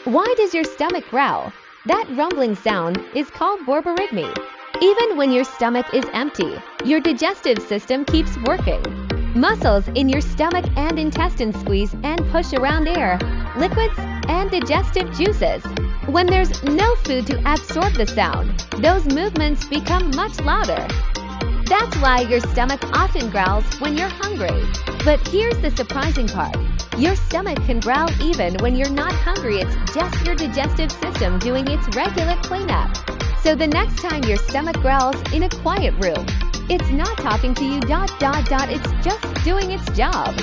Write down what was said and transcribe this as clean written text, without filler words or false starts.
Why does your stomach growl? That rumbling sound is called borborygmi. Even when your stomach is empty, your digestive system keeps working. Muscles in your stomach and intestines squeeze and push around air, liquids, and digestive juices. When there's no food to absorb the sound, those movements become much louder. That's why your stomach often growls when you're hungry. But here's the surprising part. Your stomach can growl even when you're not hungry. It's just your digestive system doing its regular cleanup. So the next time your stomach growls in a quiet room, it's not talking to you, it's just doing its job.